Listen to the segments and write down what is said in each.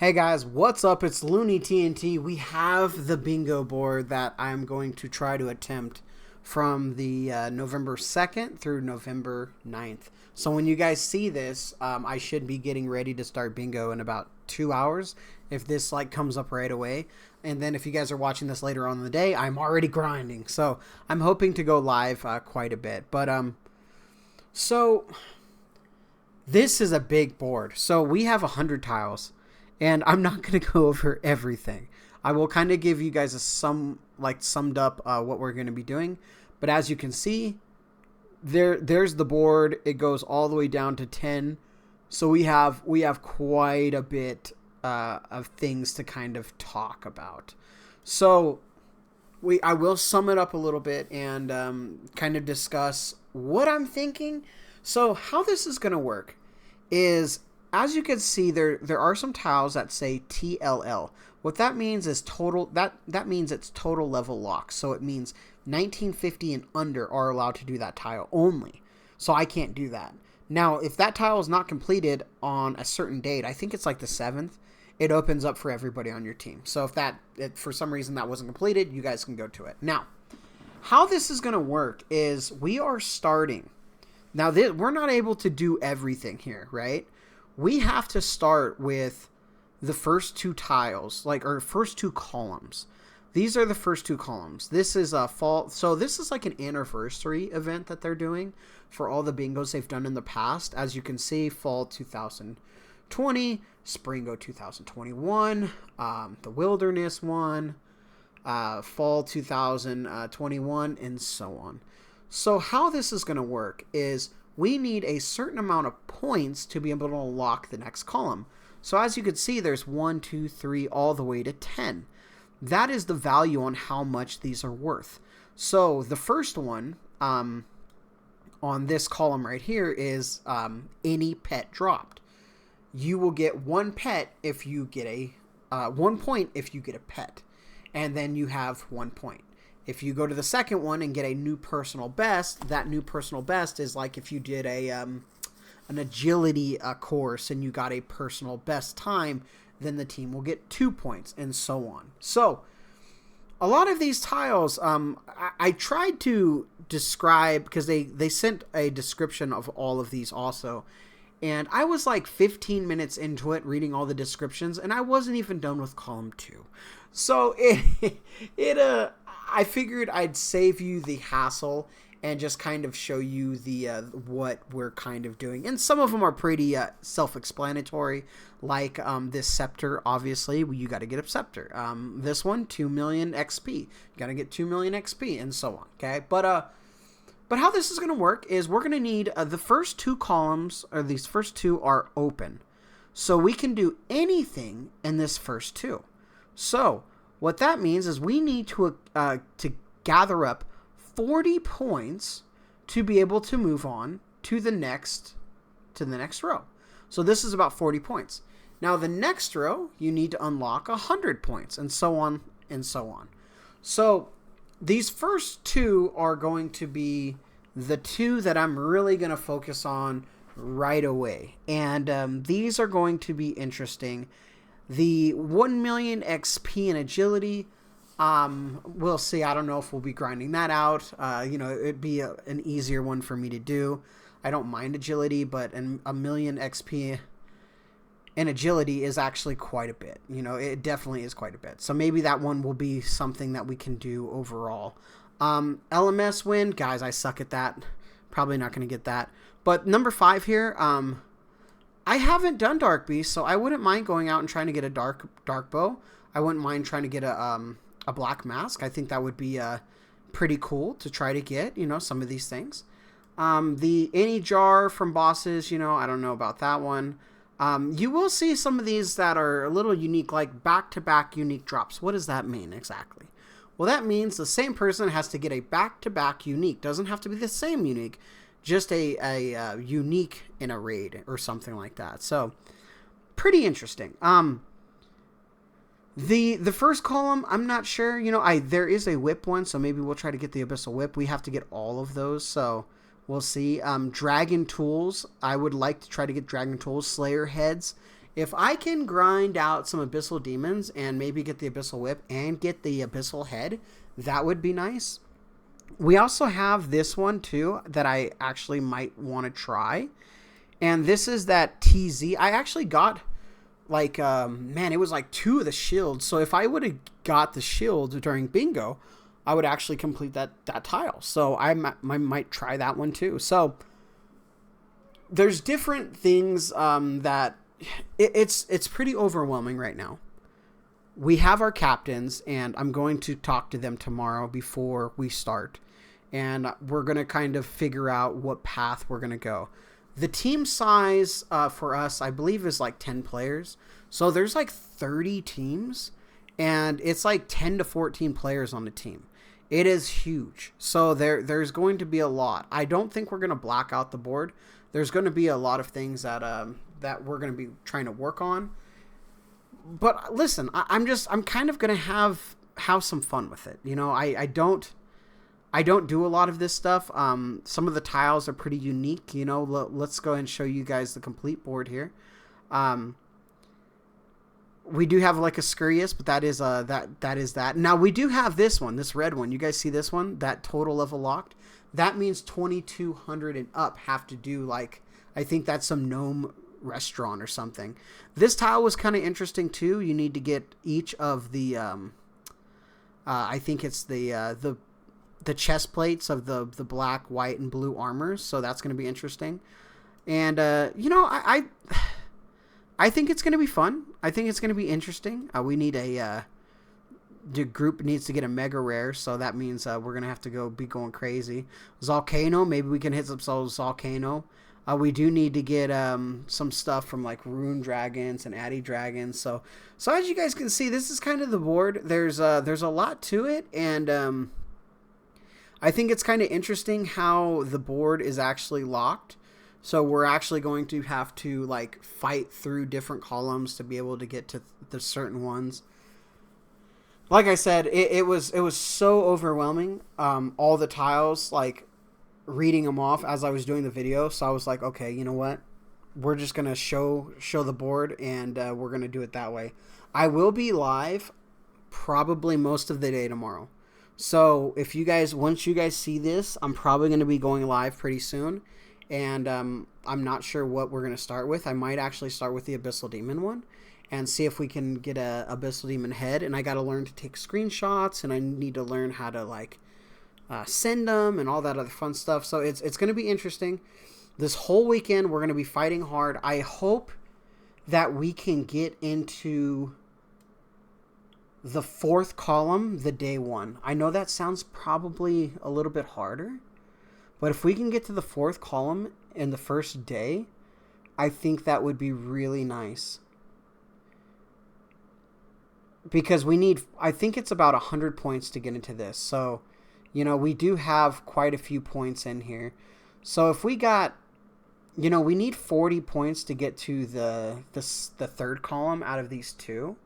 Hey guys, what's up? It's Looney TNT. We have the bingo board that I'm going to try to attempt from the November 2nd through November 9th. So when you guys see this, I should be getting ready to start bingo in about 2 hours if this comes up right away. And then if you guys are watching this later on in the day, I'm already grinding. So I'm hoping to go live quite a bit. So this is a big board. So we have 100 tiles. And I'm not going to go over everything. I will kind of give you guys summed up what we're going to be doing. But as you can see, there's the board. It goes all the way down to 10. So we have quite a bit of things to kind of talk about. So I will sum it up a little bit and kind of discuss what I'm thinking. So how this is going to work is, as you can see, there are some tiles that say TLL. What that means is total. That means it's total level lock. So it means 1950 and under are allowed to do that tile only. So I can't do that. Now, if that tile is not completed on a certain date, I think it's like the 7th, it opens up for everybody on your team. So if for some reason that wasn't completed, you guys can go to it. Now, how this is going to work is we are starting. Now, we're not able to do everything here, right? We have to start with the first two tiles, or first two columns. These are the first two columns. This is a fall. So this is like an anniversary event that they're doing for all the bingos they've done in the past. As you can see, fall 2020, Springo 2021, the Wilderness one, fall 2021, and so on. So how this is going to work is we need a certain amount of points to be able to unlock the next column. So as you can see, there's 1, 2, 3, all the way to 10. That is the value on how much these are worth. So the first one on this column right here is any pet dropped. You will get one pet if you get 1 point if you get a pet. And then you have 1 point. If you go to the second one and get a new personal best, that new personal best is like if you did an agility course and you got a personal best time, then the team will get 2 points, and so on. So a lot of these tiles, I tried to describe, because they sent a description of all of these also, and I was like 15 minutes into it reading all the descriptions, and I wasn't even done with column 2. So I figured I'd save you the hassle and just kind of show you the what we're kind of doing. And some of them are pretty self-explanatory, like this scepter, obviously. You got to get a scepter. This one, 2 million XP. You got to get 2 million XP, and so on, okay? But how this is going to work is we're going to need the first two columns, or these first two are open. So we can do anything in this first two. So what that means is we need to gather up 40 points to be able to move on to the next row. So this is about 40 points. Now the next row, you need to unlock 100 points, and so on and so on. So these first two are going to be the two that I'm really going to focus on right away. And these are going to be interesting. The 1 million XP in agility, we'll see. I don't know if we'll be grinding that out. It'd be an easier one for me to do. I don't mind agility, but a million XP in agility is actually quite a bit. It definitely is quite a bit. So maybe that one will be something that we can do overall. LMS win, guys, I suck at that. Probably not going to get that. But number 5 here, I haven't done Dark Beast, so I wouldn't mind going out and trying to get a dark bow. I wouldn't mind trying to get a black mask. I think that would be pretty cool to try to get, some of these things. The any jar from bosses, I don't know about that one. You will see some of these that are a little unique, like back-to-back unique drops. What does that mean exactly? Well, that means the same person has to get a back-to-back unique. Doesn't have to be the same unique. Just a unique in a raid or something like that. So, pretty interesting. The first column, I'm not sure. There is a whip one, so maybe we'll try to get the Abyssal Whip. We have to get all of those, so we'll see. Dragon Tools, I would like to try to get Dragon Tools. Slayer Heads If I can grind out some Abyssal Demons and maybe get the Abyssal Whip and get the Abyssal Head, that would be nice. We also have this one too that I actually might want to try. And this is that TZ. I actually got like, man, it was like 2 of the shields. So if I would have got the shield during bingo, I would actually complete that tile. So I might try that one too. So there's different things that it's pretty overwhelming right now. We have our captains, and I'm going to talk to them tomorrow before we start. And we're going to kind of figure out what path we're going to go. The team size for us, I believe, is like 10 players. So there's like 30 teams, and it's like 10 to 14 players on the team. It is huge. So there's going to be a lot. I don't think we're going to black out the board. There's going to be a lot of things that we're going to be trying to work on. But listen, I'm kind of going to have some fun with it. You know, I don't do a lot of this stuff. Some of the tiles are pretty unique. You know, let's go ahead and show you guys the complete board here. We do have like a Scurious, but that is that. Now we do have this one, this red one. You guys see this one? That total level locked. That means 2,200 and up have to do like, I think that's some gnome restaurant or something. This tile was kind of interesting too. You need to get each of the I think it's the chest plates of the black, white, and blue armors. So that's going to be interesting. And you know, I think it's going to be fun. I think it's going to be interesting. We need the group needs to get a mega rare, so that means we're going to have to be going crazy. Volcano, maybe we can hit some Volcano. We do need to get some stuff from like Rune Dragons and Addy Dragons. So as you guys can see, this is kind of the board. There's a lot to it, and I think it's kind of interesting how the board is actually locked. So we're actually going to have to like fight through different columns to be able to get to the certain ones. Like I said, it was so overwhelming. All the tiles, like reading them off as I was doing the video. So I was like, okay, you know what? We're just gonna show the board, and we're gonna do it that way. I will be live probably most of the day tomorrow. So if you guys, once you guys see this, I'm probably gonna be going live pretty soon. And I'm not sure what we're going to start with. I might actually start with the Abyssal Demon one and see if we can get a Abyssal Demon head. And I got to learn to take screenshots, and I need to learn how to like send them and all that other fun stuff. So it's going to be interesting. This whole weekend we're going to be fighting hard. I hope that we can get into the 4th column the day 1. I know that sounds probably a little bit harder. But if we can get to the 4th column in the first day, I think that would be really nice. Because we need, I think it's about 100 points to get into this. So, you know, we do have quite a few points in here. So if we got, you know, we need 40 points to get to the 3rd column out of these 2.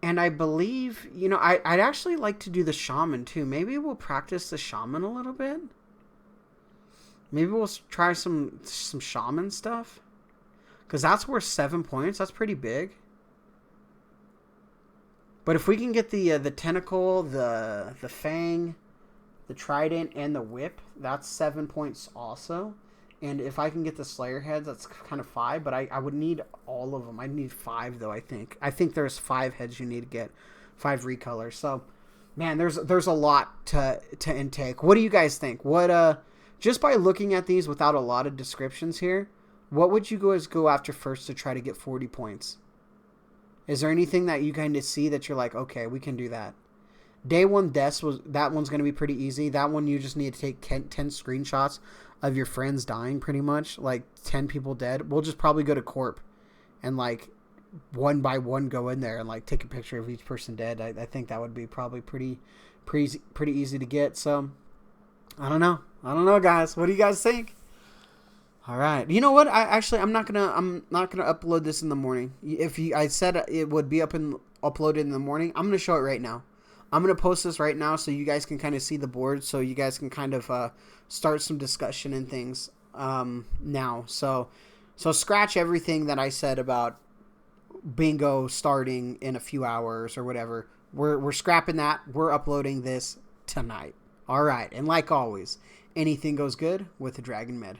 And I believe, you know, I'd actually like to do the shaman too. Maybe we'll practice the shaman a little bit. Maybe we'll try some shaman stuff. Because that's worth 7 points. That's pretty big. But if we can get the tentacle, the fang, the trident, and the whip, that's 7 points also. And if I can get the Slayer heads, that's kind of 5. But I would need all of them. I need 5, though, I think. I think there's 5 heads you need to get. 5 recolors. So, man, there's a lot to intake. What do you guys think? What just by looking at these without a lot of descriptions here, what would you guys go after first to try to get 40 points? Is there anything that you kind of see that you're like, okay, we can do that? Day 1 deaths, that one's going to be pretty easy. That one you just need to take 10 screenshots of your friends dying, pretty much, like 10 people dead. We'll just probably go to Corp and like one by one go in there and like take a picture of each person dead. I think that would be probably pretty easy to get. So I don't know, guys. What do you guys think? All right. You know what? I'm not gonna upload this in the morning. I said it would be uploaded in the morning. I'm gonna show it right now. I'm going to post this right now so you guys can kind of see the board, so you guys can kind of start some discussion and things now. So So scratch everything that I said about bingo starting in a few hours or whatever. We're scrapping that. We're uploading this tonight. All right. And like always, anything goes good with the Dragon Mid.